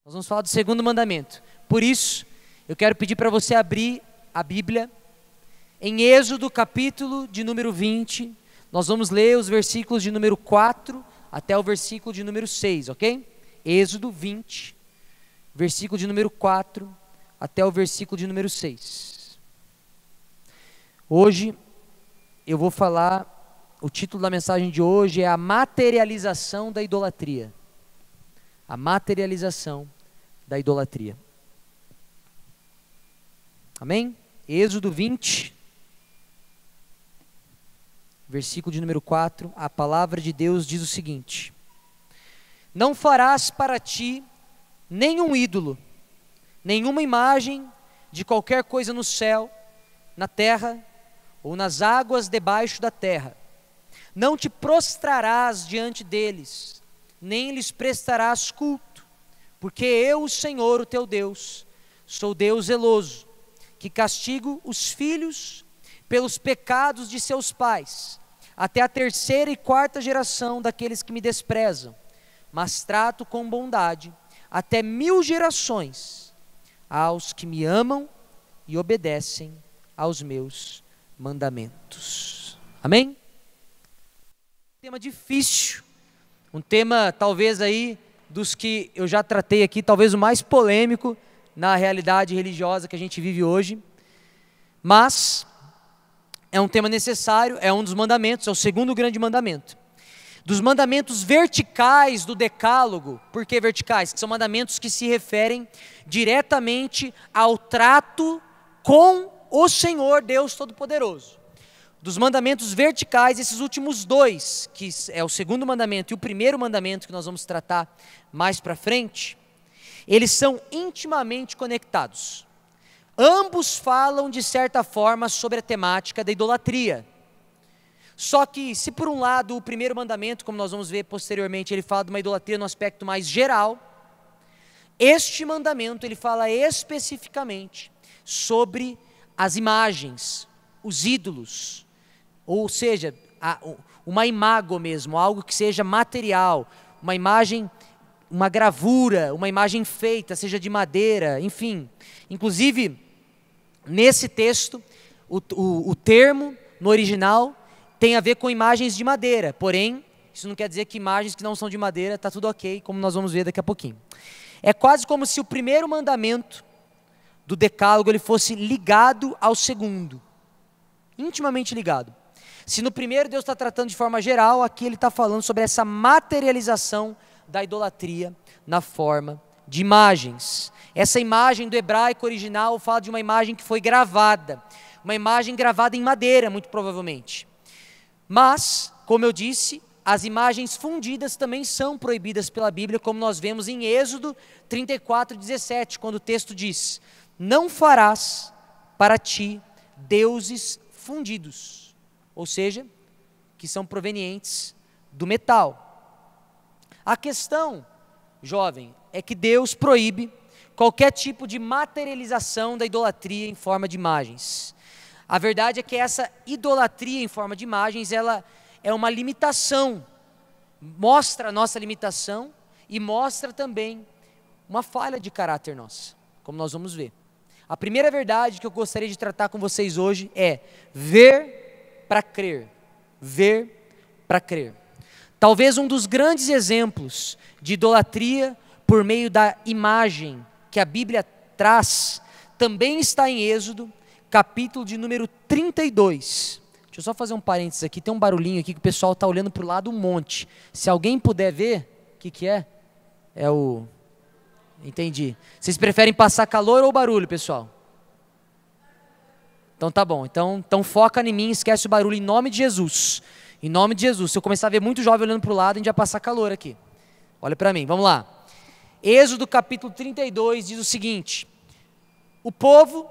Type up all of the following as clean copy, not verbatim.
Nós vamos falar do segundo mandamento. Por isso, eu quero pedir para você abrir a Bíblia em Êxodo, capítulo de número 20. Nós vamos ler os versículos de número 4 até o versículo de número 6, ok? Êxodo 20, versículo de número 4 até o versículo de número 6. Hoje eu vou falar, o título da mensagem de hoje é a materialização da idolatria. A materialização da idolatria. Amém? Êxodo 20, versículo de número 4, a palavra de Deus diz o seguinte: não farás para ti nenhum ídolo, nenhuma imagem de qualquer coisa no céu, na terra ou nas águas debaixo da terra. Não te prostrarás diante deles, nem lhes prestarás culto, porque eu, o Senhor, o teu Deus, sou Deus zeloso, que castigo os filhos pelos pecados de seus pais, até a terceira e quarta geração daqueles que me desprezam, mas trato com bondade até 1000 gerações aos que me amam e obedecem aos meus mandamentos. Amém? Um tema difícil, um tema talvez aí dos que eu já tratei aqui, talvez o mais polêmico na realidade religiosa que a gente vive hoje, mas é um tema necessário, é um dos mandamentos, é o segundo grande mandamento. Dos mandamentos verticais do decálogo. Por que verticais? Que são mandamentos que se referem diretamente ao trato com o Senhor Deus Todo-Poderoso. Dos mandamentos verticais, esses últimos dois, que é o segundo mandamento e o primeiro mandamento que nós vamos tratar mais para frente, eles são intimamente conectados. Ambos falam de certa forma sobre a temática da idolatria. Só que se por um lado o primeiro mandamento, como nós vamos ver posteriormente, ele fala de uma idolatria no aspecto mais geral, este mandamento ele fala especificamente sobre as imagens, os ídolos, ou seja, uma imago mesmo, algo que seja material, uma imagem, uma gravura, uma imagem feita, seja de madeira, enfim. Inclusive, nesse texto, o termo no original tem a ver com imagens de madeira, porém, isso não quer dizer que imagens que não são de madeira, está tudo ok, como nós vamos ver daqui a pouquinho. É quase como se o primeiro mandamento do decálogo ele fosse ligado ao segundo, intimamente ligado. Se no primeiro Deus está tratando de forma geral, aqui ele está falando sobre essa materialização da idolatria na forma de imagens. Essa imagem do hebraico original fala de uma imagem que foi gravada, uma imagem gravada em madeira, muito provavelmente. Mas, como eu disse, as imagens fundidas também são proibidas pela Bíblia, como nós vemos em Êxodo 34:17, quando o texto diz: não farás para ti deuses fundidos, ou seja, que são provenientes do metal. A questão, jovem, é que Deus proíbe qualquer tipo de materialização da idolatria em forma de imagens. A verdade é que essa idolatria em forma de imagens, ela é uma limitação, mostra a nossa limitação e mostra também uma falha de caráter nossa, como nós vamos ver. A primeira verdade que eu gostaria de tratar com vocês hoje é ver para crer, ver para crer. Talvez um dos grandes exemplos de idolatria por meio da imagem que a Bíblia traz, também está em Êxodo, capítulo de número 32. Deixa eu só fazer um parênteses aqui, tem um barulhinho aqui que o pessoal está olhando para o lado um monte. Se alguém puder ver, o que é? É o... Entendi. Vocês preferem passar calor ou barulho, pessoal? Então tá bom, então foca em mim, esquece o barulho em nome de Jesus. Em nome de Jesus. Se eu começar a ver muito jovem olhando para o lado, a gente vai passar calor aqui. Olha para mim, vamos lá. Êxodo capítulo 32 diz o seguinte: o povo,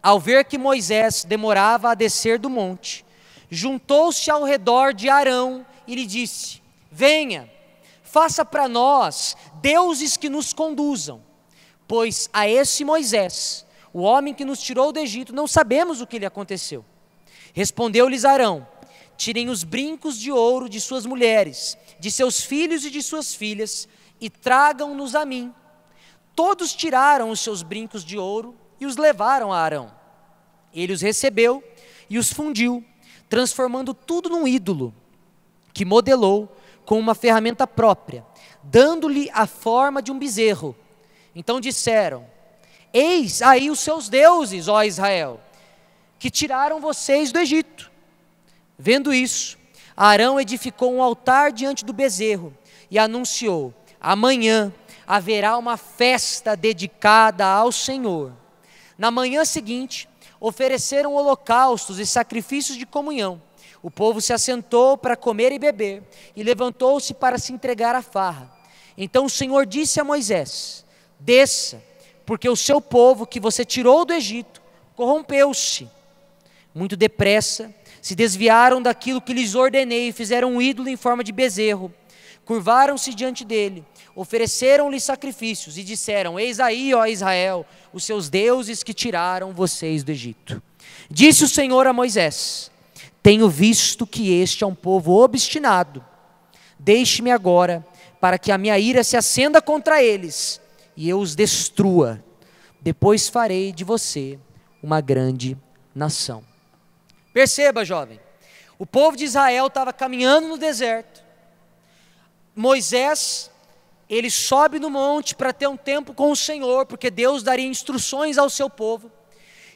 ao ver que Moisés demorava a descer do monte, juntou-se ao redor de Arão e lhe disse: venha, faça para nós deuses que nos conduzam, pois a esse Moisés, o homem que nos tirou do Egito, não sabemos o que lhe aconteceu. Respondeu-lhes Arão: tirem os brincos de ouro de suas mulheres, de seus filhos e de suas filhas, e tragam-nos a mim. Todos tiraram os seus brincos de ouro e os levaram a Arão. Ele os recebeu e os fundiu, transformando tudo num ídolo, que modelou com uma ferramenta própria, dando-lhe a forma de um bezerro. Então disseram: eis aí os seus deuses, ó Israel, que tiraram vocês do Egito. Vendo isso, Arão edificou um altar diante do bezerro e anunciou: amanhã haverá uma festa dedicada ao Senhor. Na manhã seguinte, ofereceram holocaustos e sacrifícios de comunhão. O povo se assentou para comer e beber, e levantou-se para se entregar à farra. Então o Senhor disse a Moisés: desça, porque o seu povo que você tirou do Egito corrompeu-se. Muito depressa se desviaram daquilo que lhes ordenei e fizeram um ídolo em forma de bezerro. Curvaram-se diante dele, ofereceram-lhe sacrifícios e disseram: eis aí, ó Israel, os seus deuses que tiraram vocês do Egito. Disse o Senhor a Moisés: tenho visto que este é um povo obstinado. Deixe-me agora, para que a minha ira se acenda contra eles e eu os destrua. Depois farei de você uma grande nação. Perceba, jovem, o povo de Israel estava caminhando no deserto. Moisés, ele sobe no monte para ter um tempo com o Senhor, porque Deus daria instruções ao seu povo.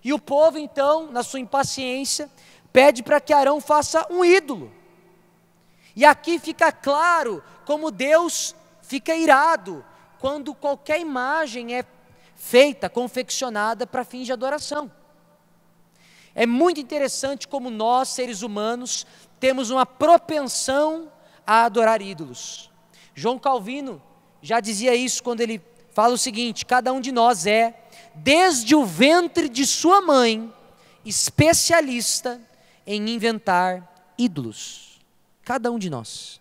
E o povo então, na sua impaciência, pede para que Arão faça um ídolo. E aqui fica claro como Deus fica irado quando qualquer imagem é feita, confeccionada para fins de adoração. É muito interessante como nós, seres humanos, temos uma propensão a adorar ídolos. João Calvino já dizia isso quando ele fala o seguinte: cada um de nós é, desde o ventre de sua mãe, especialista em inventar ídolos. Cada um de nós.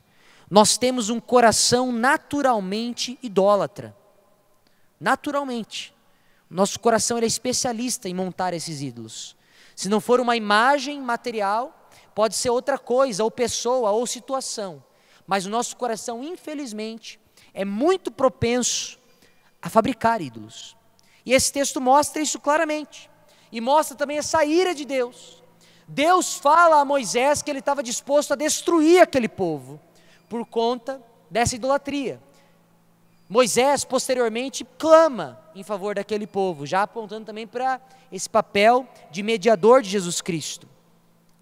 Nós temos um coração naturalmente idólatra. Naturalmente. Nosso coração ele é especialista em montar esses ídolos. Se não for uma imagem material, pode ser outra coisa, ou pessoa, ou situação. Mas o nosso coração, infelizmente, é muito propenso a fabricar ídolos. E esse texto mostra isso claramente. E mostra também essa ira de Deus. Deus fala a Moisés que ele estava disposto a destruir aquele povo por conta dessa idolatria. Moisés, posteriormente, clama em favor daquele povo, já apontando também para esse papel de mediador de Jesus Cristo.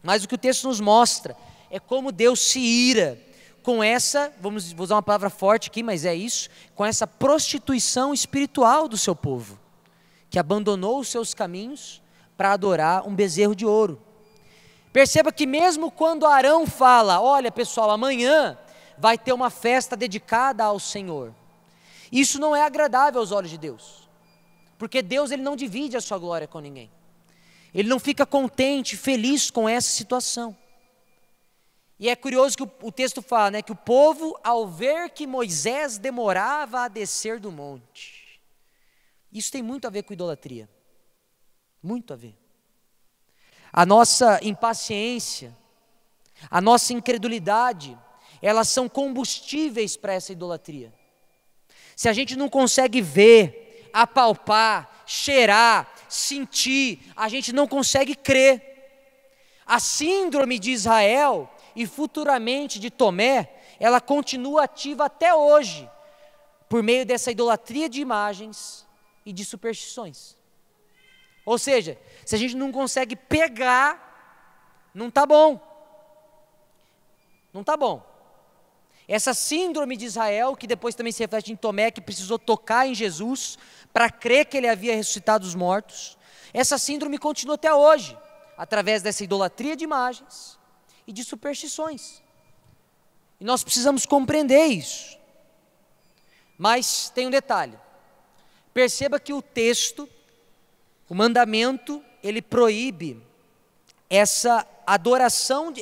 Mas o que o texto nos mostra é como Deus se ira com essa, vou usar uma palavra forte aqui, mas é isso, com essa prostituição espiritual do seu povo, que abandonou os seus caminhos para adorar um bezerro de ouro. Perceba que mesmo quando Arão fala: olha pessoal, amanhã vai ter uma festa dedicada ao Senhor, isso não é agradável aos olhos de Deus, porque Deus ele não divide a sua glória com ninguém. Ele não fica contente, feliz com essa situação. E é curioso que o texto fala, né, que o povo, ao ver que Moisés demorava a descer do monte, isso tem muito a ver com idolatria, muito a ver. A nossa impaciência, a nossa incredulidade, elas são combustíveis para essa idolatria. Se a gente não consegue ver, apalpar, cheirar, sentir, a gente não consegue crer. A síndrome de Israel e futuramente de Tomé, ela continua ativa até hoje, por meio dessa idolatria de imagens e de superstições. Ou seja, se a gente não consegue pegar, não está bom. Não está bom. Essa síndrome de Israel, que depois também se reflete em Tomé, que precisou tocar em Jesus para crer que ele havia ressuscitado os mortos, essa síndrome continua até hoje, através dessa idolatria de imagens e de superstições. E nós precisamos compreender isso. Mas tem um detalhe. Perceba que o texto, o mandamento, ele proíbe essa adoração,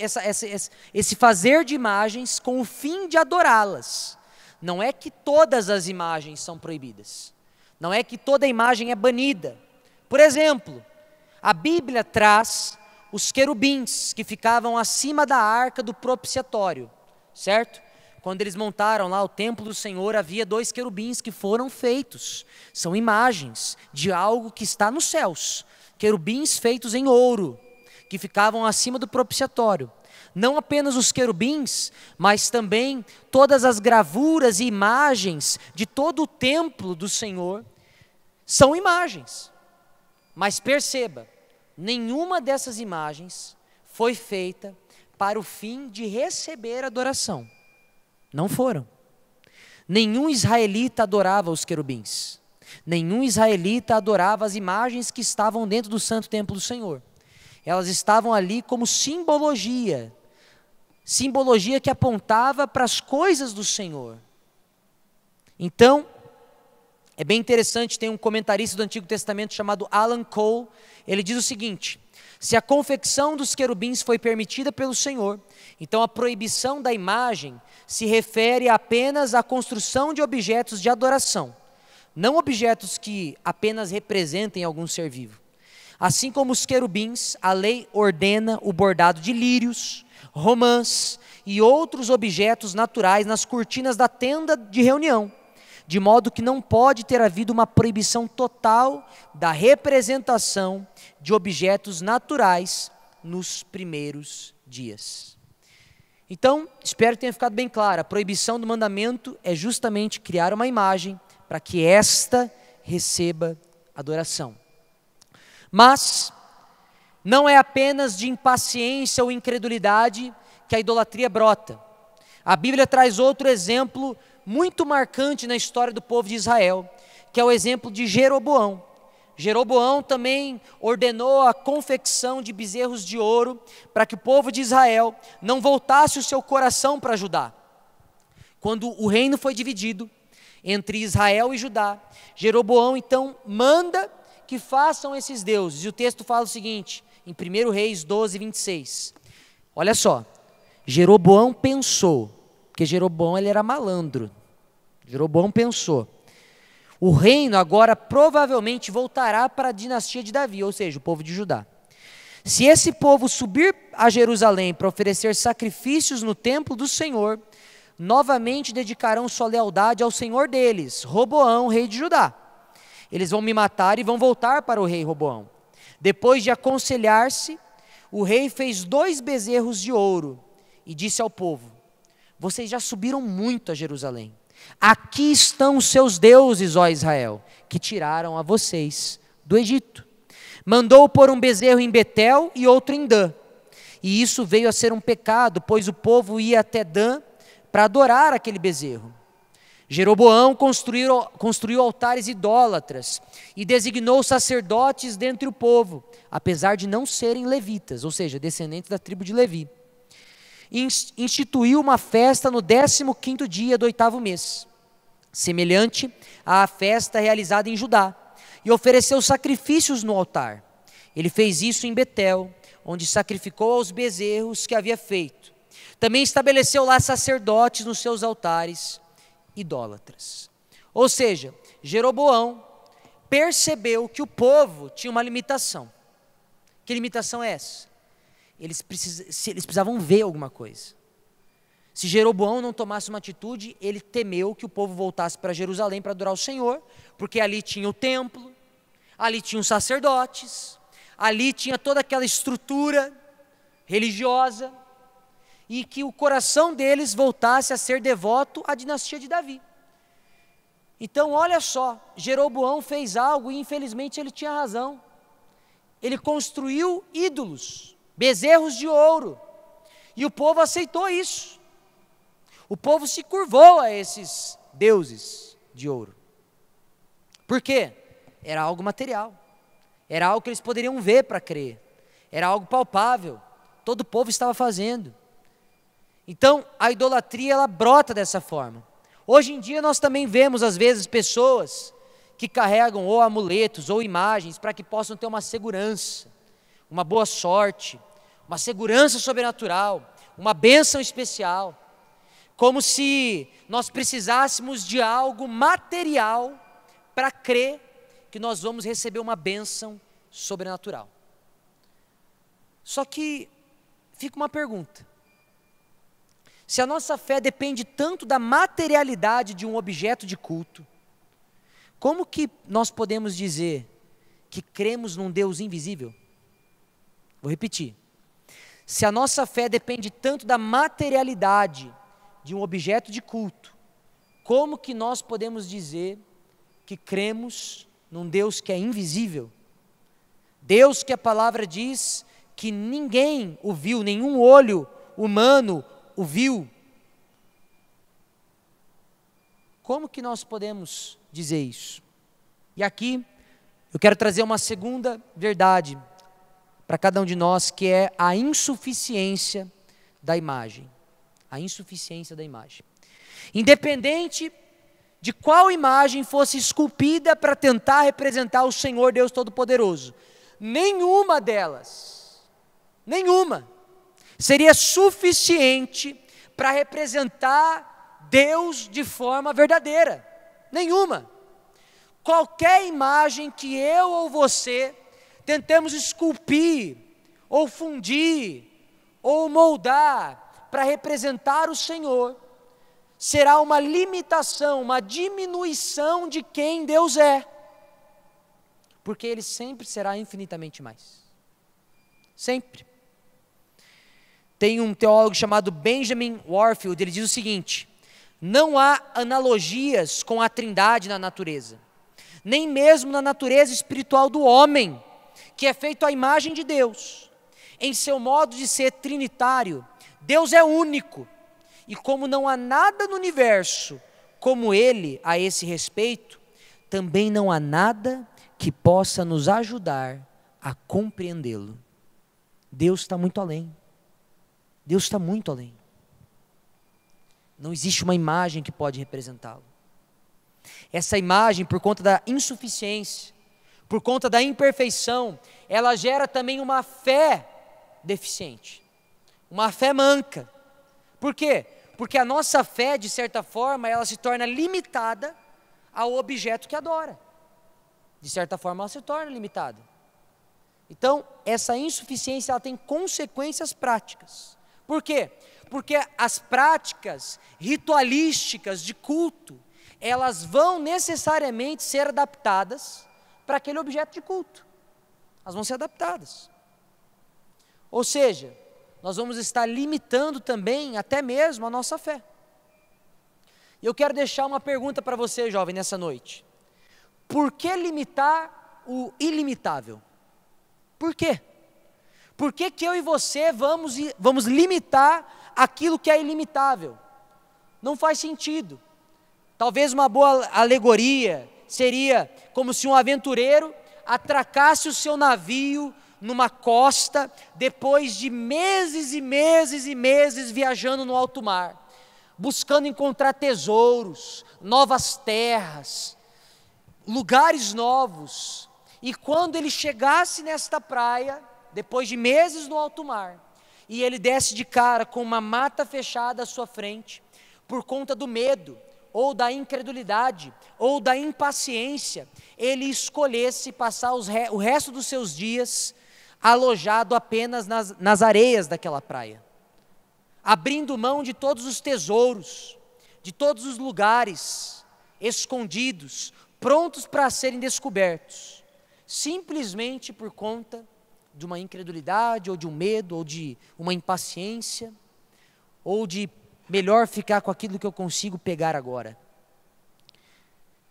esse fazer de imagens com o fim de adorá-las. Não é que todas as imagens são proibidas. Não é que toda imagem é banida. Por exemplo, a Bíblia traz os querubins que ficavam acima da arca do propiciatório, certo? quando eles montaram lá o templo do Senhor, havia 2 querubins que foram feitos. São imagens de algo que está nos céus. Querubins feitos em ouro, que ficavam acima do propiciatório. Não apenas os querubins, mas também todas as gravuras e imagens de todo o templo do Senhor são imagens. Mas perceba, nenhuma dessas imagens foi feita para o fim de receber adoração. Não foram. Nenhum israelita adorava os querubins. Nenhum israelita adorava as imagens que estavam dentro do santo templo do Senhor. Elas estavam ali como simbologia que apontava para as coisas do Senhor. Então, é bem interessante, tem um comentarista do Antigo Testamento chamado Alan Cole, ele diz o seguinte: se a confecção dos querubins foi permitida pelo Senhor, então a proibição da imagem se refere apenas à construção de objetos de adoração, não objetos que apenas representem algum ser vivo. Assim como os querubins, a lei ordena o bordado de lírios, romãs e outros objetos naturais nas cortinas da tenda de reunião, de modo que não pode ter havido uma proibição total da representação de objetos naturais nos primeiros dias. Então, espero que tenha ficado bem claro, a proibição do mandamento é justamente criar uma imagem para que esta receba adoração. Mas não é apenas de impaciência ou incredulidade que a idolatria brota. A Bíblia traz outro exemplo muito marcante na história do povo de Israel, que é o exemplo de Jeroboão. Jeroboão também ordenou a confecção de bezerros de ouro para que o povo de Israel não voltasse o seu coração para Judá. Quando o reino foi dividido entre Israel e Judá, Jeroboão então manda que façam esses deuses. E o texto fala o seguinte, em 1 Reis 12, 26. Olha só, Jeroboão pensou, porque Jeroboão ele era malandro. Jeroboão pensou, o reino agora provavelmente voltará para a dinastia de Davi, ou seja, o povo de Judá. Se esse povo subir a Jerusalém para oferecer sacrifícios no templo do Senhor, novamente dedicarão sua lealdade ao Senhor deles, Roboão, rei de Judá. Eles vão me matar e vão voltar para o rei Roboão. Depois de aconselhar-se, o rei fez 2 bezerros de ouro e disse ao povo: vocês já subiram muito a Jerusalém. Aqui estão os seus deuses, ó Israel, que tiraram a vocês do Egito. Mandou pôr um bezerro em Betel e outro em Dan. E isso veio a ser um pecado, pois o povo ia até Dan para adorar aquele bezerro. Jeroboão construiu altares idólatras e designou sacerdotes dentre o povo, apesar de não serem levitas, ou seja, descendentes da tribo de Levi. Instituiu uma festa no 15º dia do 8º mês, semelhante à festa realizada em Judá, e ofereceu sacrifícios no altar. Ele fez isso em Betel, onde sacrificou aos bezerros que havia feito. Também estabeleceu lá sacerdotes nos seus altares idólatras. Ou seja, Jeroboão percebeu que o povo tinha uma limitação. Que limitação é essa? Eles precisavam ver alguma coisa. Se Jeroboão não tomasse uma atitude, ele temeu que o povo voltasse para Jerusalém para adorar o Senhor, porque ali tinha o templo, ali tinha os sacerdotes, ali tinha toda aquela estrutura religiosa, e que o coração deles voltasse a ser devoto à dinastia de Davi. Então olha só, Jeroboão fez algo e infelizmente ele tinha razão. Ele construiu ídolos, bezerros de ouro, e o povo aceitou isso. O povo se curvou a esses deuses de ouro. Por quê? Era algo material, era algo que eles poderiam ver para crer, era algo palpável, todo o povo estava fazendo. Então a idolatria ela brota dessa forma. Hoje em dia nós também vemos às vezes pessoas que carregam ou amuletos ou imagens para que possam ter uma segurança, uma boa sorte, uma segurança sobrenatural, uma bênção especial, como se nós precisássemos de algo material para crer que nós vamos receber uma bênção sobrenatural. Só que fica uma pergunta: Se a nossa fé depende tanto da materialidade de um objeto de culto, como que nós podemos dizer que cremos num Deus invisível? Vou repetir. Se a nossa fé depende tanto da materialidade de um objeto de culto, como que nós podemos dizer que cremos num Deus que é invisível? Deus que a palavra diz que ninguém o viu, nenhum olho humano o viu. Como que nós podemos dizer isso? E aqui eu quero trazer uma segunda verdade para cada um de nós, que é a insuficiência da imagem. A insuficiência da imagem. Independente de qual imagem fosse esculpida para tentar representar o Senhor Deus Todo-Poderoso, nenhuma delas, seria suficiente para representar Deus de forma verdadeira. Nenhuma. Qualquer imagem que eu ou você tentemos esculpir, ou fundir, ou moldar para representar o Senhor, será uma limitação, uma diminuição de quem Deus é, porque Ele sempre será infinitamente mais. Sempre. Tem um teólogo chamado Benjamin Warfield, ele diz o seguinte: não há analogias com a Trindade na natureza, nem mesmo na natureza espiritual do homem, que é feito à imagem de Deus. Em seu modo de ser trinitário, Deus é único, e como não há nada no universo como Ele a esse respeito, também não há nada que possa nos ajudar a compreendê-lo. Deus está muito além. Deus está muito além. Não existe uma imagem que pode representá-lo. Essa imagem, por conta da insuficiência, por conta da imperfeição, ela gera também uma fé deficiente, uma fé manca. Por quê? Porque a nossa fé, de certa forma, ela se torna limitada ao objeto que adora. De certa forma, ela se torna limitada. Então, essa insuficiência, ela tem consequências práticas. Por quê? Porque as práticas ritualísticas de culto, elas vão necessariamente ser adaptadas para aquele objeto de culto. Elas vão ser adaptadas. Ou seja, nós vamos estar limitando também, até mesmo, a nossa fé. E eu quero deixar uma pergunta para você, jovem, nessa noite. Por que limitar o ilimitável? Por quê? Por que que eu e você vamos limitar aquilo que é ilimitável? Não faz sentido. Talvez uma boa alegoria seria como se um aventureiro atracasse o seu navio numa costa, depois de meses e meses e meses viajando no alto mar, buscando encontrar tesouros, novas terras, lugares novos. E quando ele chegasse nesta praia, depois de meses no alto mar, e ele desse de cara com uma mata fechada à sua frente, por conta do medo, ou da incredulidade, ou da impaciência, ele escolhesse passar o resto dos seus dias alojado apenas nas areias daquela praia, abrindo mão de todos os tesouros, de todos os lugares escondidos, prontos para serem descobertos, simplesmente por conta de uma incredulidade, ou de um medo, ou de uma impaciência, ou de melhor ficar com aquilo que eu consigo pegar agora.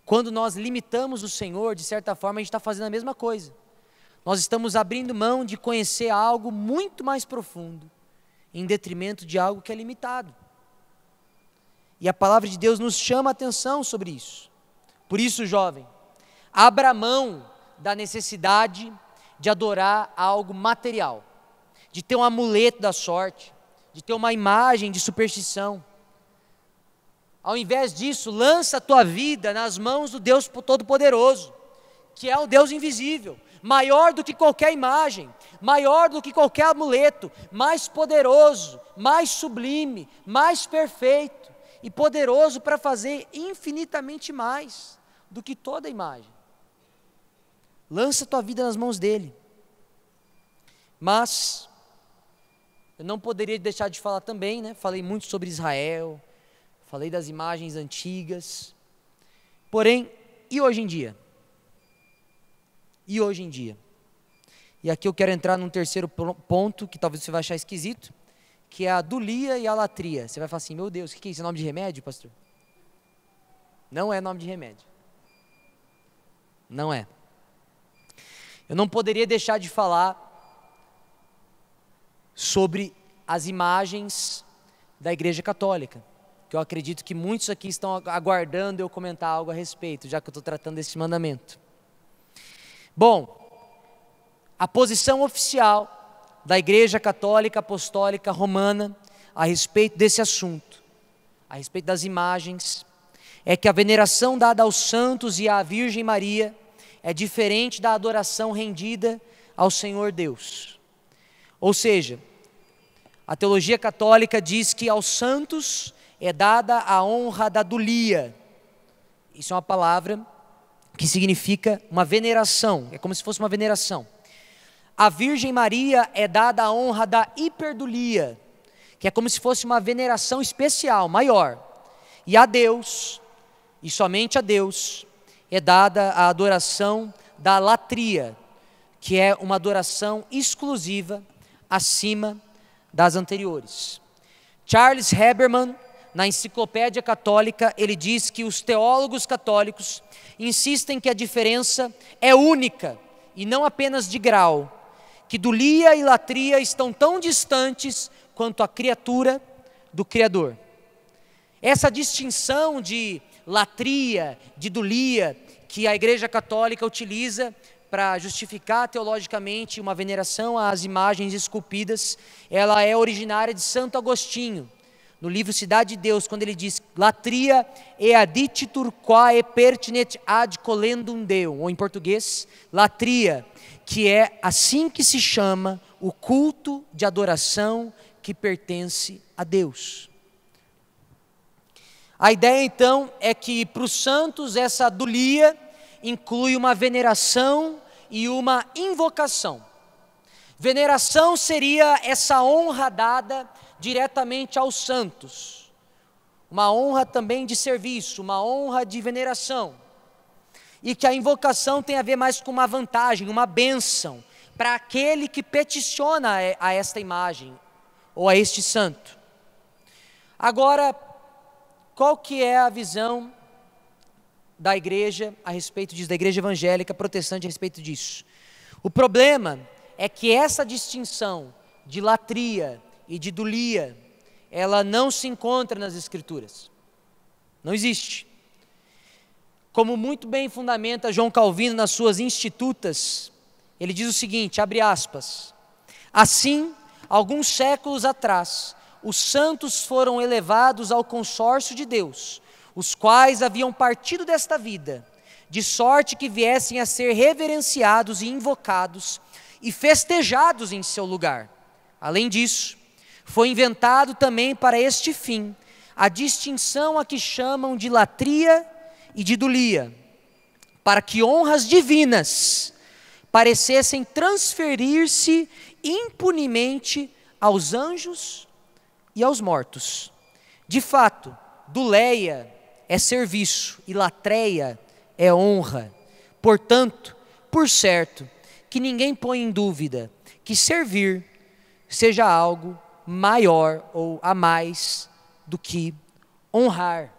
Quando nós limitamos o Senhor, de certa forma a gente está fazendo a mesma coisa. Nós estamos abrindo mão de conhecer algo muito mais profundo, em detrimento de algo que é limitado. E a palavra de Deus nos chama a atenção sobre isso. Por isso, jovem, abra mão da necessidade de adorar algo material, de ter um amuleto da sorte, de ter uma imagem de superstição. Ao invés disso, lança a tua vida nas mãos do Deus Todo-Poderoso, que é o Deus invisível, maior do que qualquer imagem, maior do que qualquer amuleto, mais poderoso, mais sublime, mais perfeito e poderoso para fazer infinitamente mais do que toda imagem. Lança a tua vida nas mãos dele. Mas eu não poderia deixar de falar também, né? Falei muito sobre Israel, falei das imagens antigas. Porém, e hoje em dia? E hoje em dia? E aqui eu quero entrar num terceiro ponto, que talvez você vai achar esquisito, que é a adulia e a latria. Você vai falar assim, meu Deus, o que é isso? É nome de remédio, pastor? Não é nome de remédio. Não é. Eu não poderia deixar de falar sobre as imagens da Igreja Católica, que eu acredito que muitos aqui estão aguardando eu comentar algo a respeito, já que eu estou tratando desse mandamento. Bom, a posição oficial da Igreja Católica Apostólica Romana a respeito desse assunto, a respeito das imagens, é que a veneração dada aos santos e à Virgem Maria é diferente da adoração rendida ao Senhor Deus. Ou seja, a teologia católica diz que aos santos é dada a honra da dulia. Isso é uma palavra que significa uma veneração, é como se fosse uma veneração. A Virgem Maria é dada a honra da hiperdulia, que é como se fosse uma veneração especial, maior. E a Deus, e somente a Deus, é dada a adoração da latria, que é uma adoração exclusiva acima das anteriores. Charles Haberman, na Enciclopédia Católica, ele diz que os teólogos católicos insistem que a diferença é única e não apenas de grau, que dulia e latria estão tão distantes quanto a criatura do Criador. Essa distinção de latria, de dulia, que a Igreja Católica utiliza para justificar teologicamente uma veneração às imagens esculpidas, ela é originária de Santo Agostinho, no livro Cidade de Deus, quando ele diz, latria e adicitur quae pertinet ad colendum Deum, ou em português, latria, que é assim que se chama o culto de adoração que pertence a Deus. A ideia então é que para os santos essa dulia inclui uma veneração e uma invocação. Veneração seria essa honra dada diretamente aos santos, uma honra também de serviço, uma honra de veneração, e que a invocação tem a ver mais com uma vantagem, uma bênção, para aquele que peticiona a esta imagem, ou a este santo. Agora, qual que é a visão da igreja a respeito disso, da igreja evangélica protestante a respeito disso? O problema é que essa distinção de latria e de dulia, ela não se encontra nas Escrituras, não existe. Como muito bem fundamenta João Calvino nas suas Institutas, ele diz o seguinte, abre aspas, assim, alguns séculos atrás, os santos foram elevados ao consórcio de Deus, os quais haviam partido desta vida, de sorte que viessem a ser reverenciados e invocados e festejados em seu lugar. Além disso, foi inventado também para este fim a distinção a que chamam de latria e de dulia, para que honras divinas parecessem transferir-se impunemente aos anjos e aos mortos. De fato, duleia é serviço e latreia é honra. Portanto, por certo, que ninguém põe em dúvida que servir seja algo maior ou a mais do que honrar.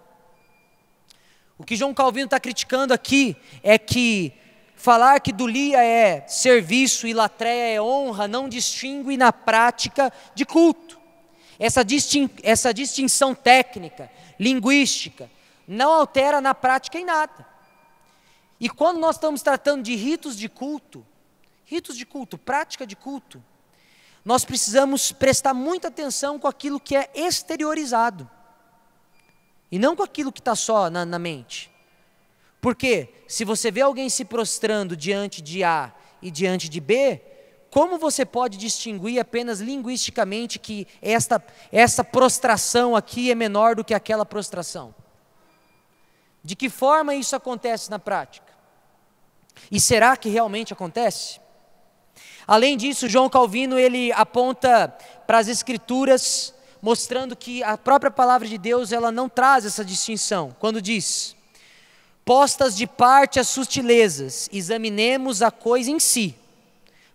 O que João Calvino está criticando aqui é que falar que dulia é serviço e latreia é honra não distingue na prática de culto. Essa distinção técnica, linguística, não altera na prática em nada. E quando nós estamos tratando de ritos de culto, prática de culto, nós precisamos prestar muita atenção com aquilo que é exteriorizado, e não com aquilo que está só na mente. Porque se você vê alguém se prostrando diante de A e diante de B, como você pode distinguir apenas linguisticamente que essa prostração aqui é menor do que aquela prostração? De que forma isso acontece na prática? E será que realmente acontece? Além disso, João Calvino ele aponta para as Escrituras, mostrando que a própria palavra de Deus ela não traz essa distinção, quando diz: postas de parte as sutilezas, examinemos a coisa em si.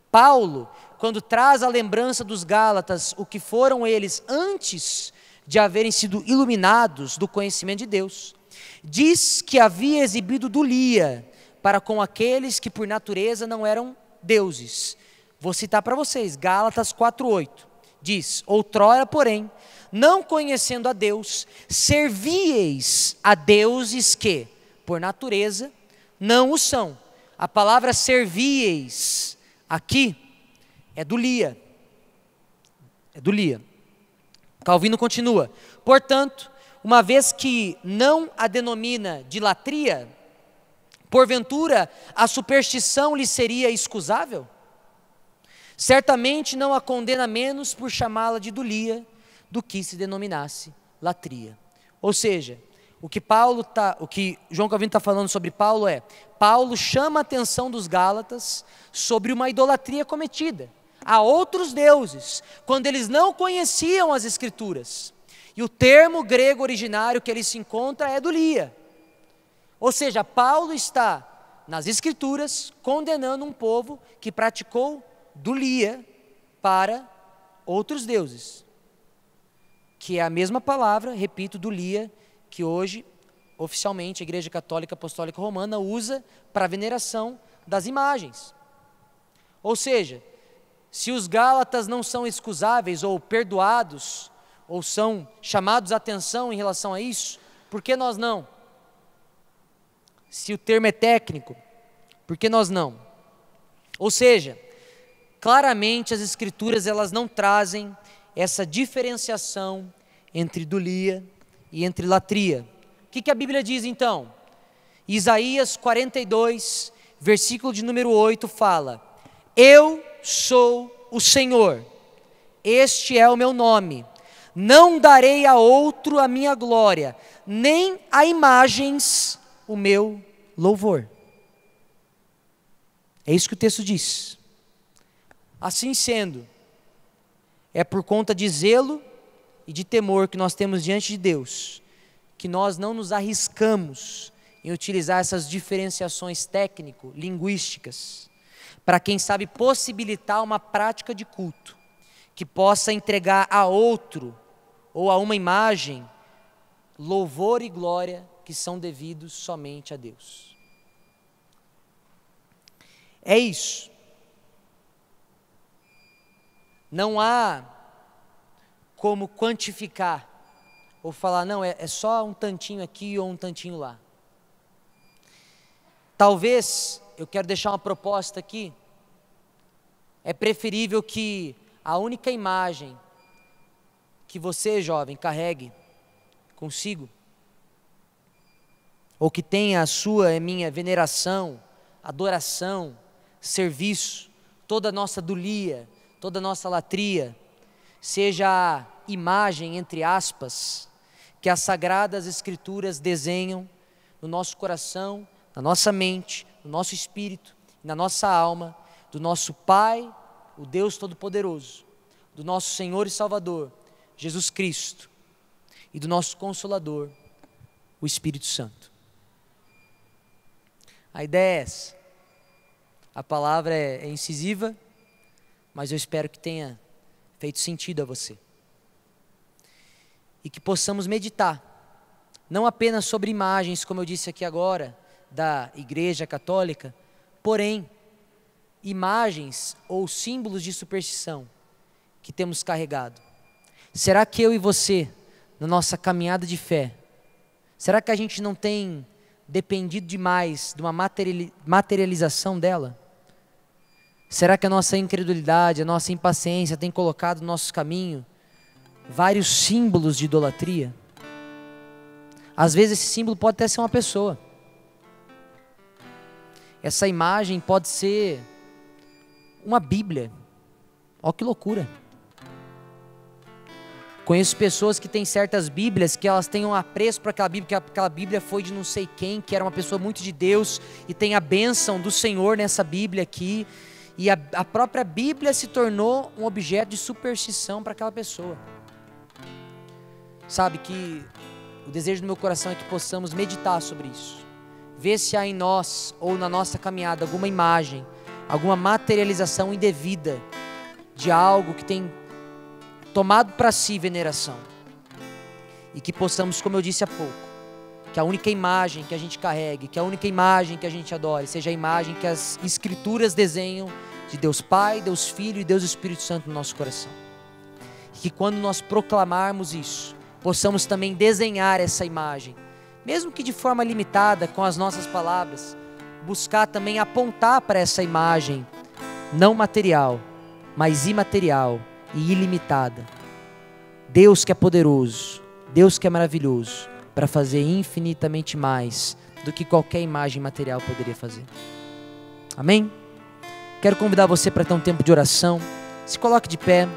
Paulo, quando traz a lembrança dos Gálatas, o que foram eles antes de haverem sido iluminados do conhecimento de Deus, diz que havia exibido dulia para com aqueles que por natureza não eram deuses. Vou citar para vocês, Gálatas 4:8, diz: outrora, porém, não conhecendo a Deus, servieis a deuses que, por natureza, não o são. A palavra servieis aqui é dulia. É dulia. Calvino continua: portanto, uma vez que não a denomina de latria, porventura a superstição lhe seria excusável? Certamente não a condena menos por chamá-la de dulia do que se denominasse latria. Ou seja, o que João Calvino está falando sobre Paulo é: Paulo chama a atenção dos Gálatas sobre uma idolatria cometida a outros deuses, quando eles não conheciam as Escrituras. E o termo grego originário que ele se encontra é dulia. Ou seja, Paulo está nas Escrituras condenando um povo que praticou dulia para outros deuses, que é a mesma palavra, repito, dulia, que hoje oficialmente a Igreja Católica Apostólica Romana usa para a veneração das imagens. Ou seja, se os Gálatas não são excusáveis ou perdoados, ou são chamados a atenção em relação a isso, por que nós não? Se o termo é técnico, por que nós não? Ou seja, claramente as Escrituras elas não trazem essa diferenciação entre dulia e entre latria. O que a Bíblia diz então? Isaías 42, versículo de número 8 fala: eu sou o Senhor, este é o meu nome, não darei a outro a minha glória, nem a imagens o meu louvor. É isso que o texto diz. Assim sendo, é por conta de zelo e de temor que nós temos diante de Deus, que nós não nos arriscamos em utilizar essas diferenciações técnico-linguísticas, para quem sabe possibilitar uma prática de culto, que possa entregar a outro, ou a uma imagem, louvor e glória que são devidos somente a Deus. É isso. Não há como quantificar, ou falar, não, é só um tantinho aqui ou um tantinho lá. Talvez, eu quero deixar uma proposta aqui, é preferível que a única imagem que você, jovem, carregue consigo, ou que tenha a sua e minha veneração, adoração, serviço, toda a nossa dulia, toda a nossa latria, seja a imagem, entre aspas, que as Sagradas Escrituras desenham no nosso coração, na nossa mente, no nosso espírito, na nossa alma, do nosso Pai, o Deus Todo-Poderoso, do nosso Senhor e Salvador, Jesus Cristo, e do nosso Consolador, o Espírito Santo. A ideia é essa. A palavra é incisiva, mas eu espero que tenha feito sentido a você. E que possamos meditar, não apenas sobre imagens, como eu disse aqui agora, da Igreja Católica, porém, imagens ou símbolos de superstição que temos carregado. Será que eu e você, na nossa caminhada de fé, será que a gente não tem dependido demais de uma materialização dela? Será que a nossa incredulidade, a nossa impaciência tem colocado no nosso caminho vários símbolos de idolatria? Às vezes esse símbolo pode até ser uma pessoa. Essa imagem pode ser uma Bíblia. Olha que loucura. Conheço pessoas que têm certas Bíblias que elas têm um apreço para aquela Bíblia, que aquela Bíblia foi de não sei quem, que era uma pessoa muito de Deus, e tem a bênção do Senhor nessa Bíblia aqui, E a própria Bíblia se tornou um objeto de superstição para aquela pessoa. Sabe que o desejo do meu coração é que possamos meditar sobre isso. Ver se há em nós ou na nossa caminhada alguma imagem, alguma materialização indevida de algo que tem tomado para si veneração. E que possamos, como eu disse há pouco, que a única imagem que a gente carregue, que a única imagem que a gente adore, seja a imagem que as Escrituras desenham de Deus Pai, Deus Filho e Deus Espírito Santo no nosso coração. E que quando nós proclamarmos isso, possamos também desenhar essa imagem, mesmo que de forma limitada, com as nossas palavras, buscar também apontar para essa imagem, não material, mas imaterial e ilimitada. Deus que é poderoso, Deus que é maravilhoso, para fazer infinitamente mais do que qualquer imagem material poderia fazer. Amém? Quero convidar você para ter um tempo de oração. Se coloque de pé.